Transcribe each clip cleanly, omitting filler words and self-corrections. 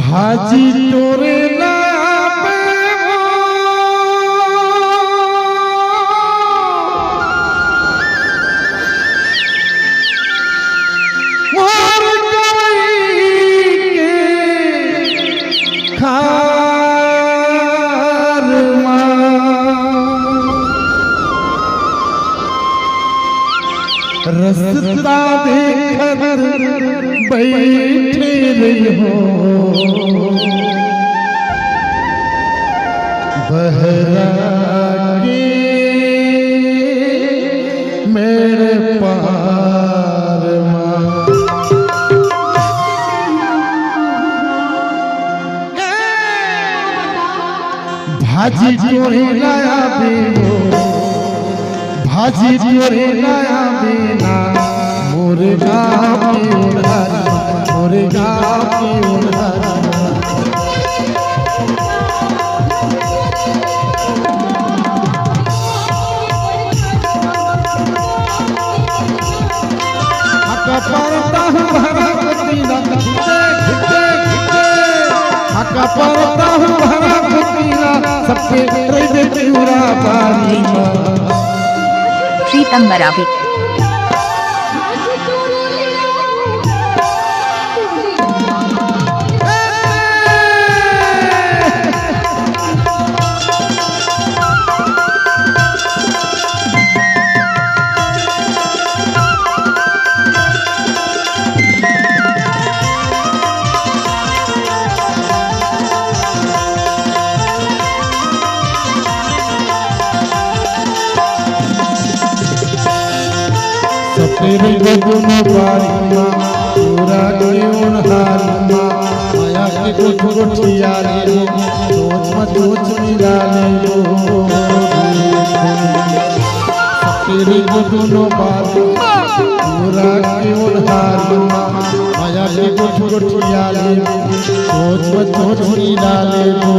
भाजी तोरे नामे मोर गई के खार रसता देखत बैठे रही हो बहरा के मेरे पार भाजी तोरे लाया बेलो भाजी तोरे लाया बेना मोरे गाँव की उड़ारी मोरे गाँव की उड़ारी हका परता हूँ भरा पतीना हका परता हूँ भरा पतीना सबके रह पूरा पानी प्रीतम मरावी तेरे दोनों बारियां पूरा क्यों हारियां माया के कुछ गुठिया ले लो सोच मत सोच मिला ले लो तेरे दोनों बारियां पूरा क्यों हारियां माया के कुछ गुठिया ले लो सोच मत सोच मिला ले लो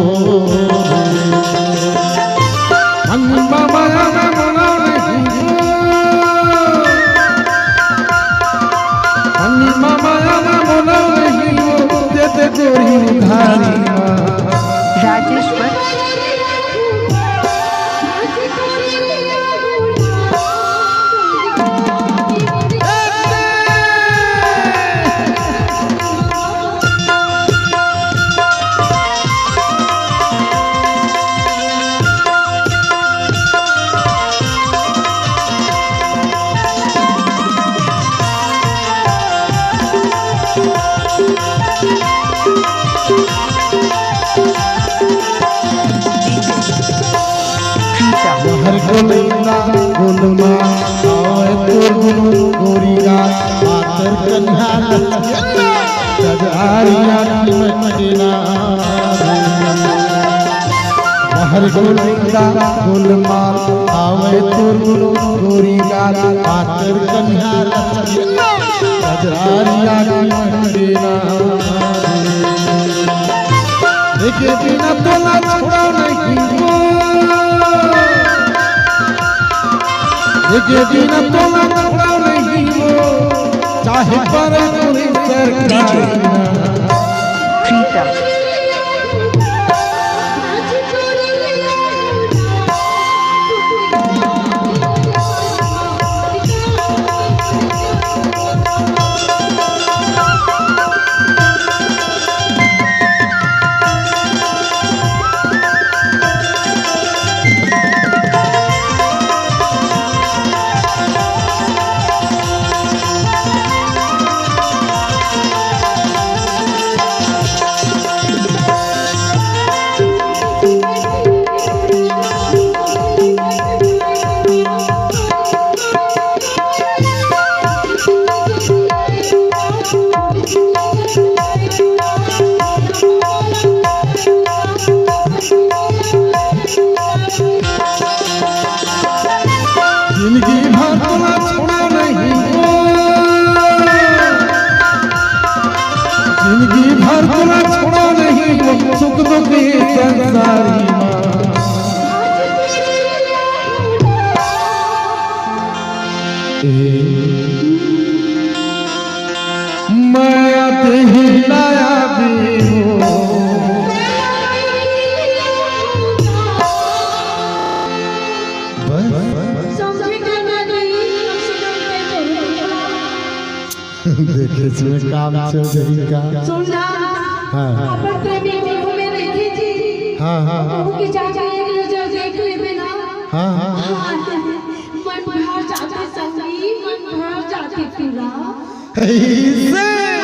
अन्मा माया ना मना राजेश्वर हर गोलैना गोलमा आए तोर गुनु गोरीगा पातर कन्हा सजारिया की मदीना हर गोलैना गोलमा आए तोर गुनु गोरीगा पातर कन्हा सजारिया की मदीना देखे बिना तोला छोड़ा नहीं ये दिन तो लगता नहीं हो चाहे पर पूरी सरकार प्रीतम जिंदगी भर तोला छोड़ा नहीं हो जिंदगी भर तोला छोड़ा नहीं हो सुख दुख की संसारी माँ मैं ते हिलाया भी हो समझेगा नहीं देखे इसमें काम चौधरी का सुनना हाँ अपन प्रेमी को में रखी थी हाँ हाँ उनकी जाके एक नजर देख ले बिना हाँ हाँ मन भर जाके संगी मन भर जाके पीरा ऐसे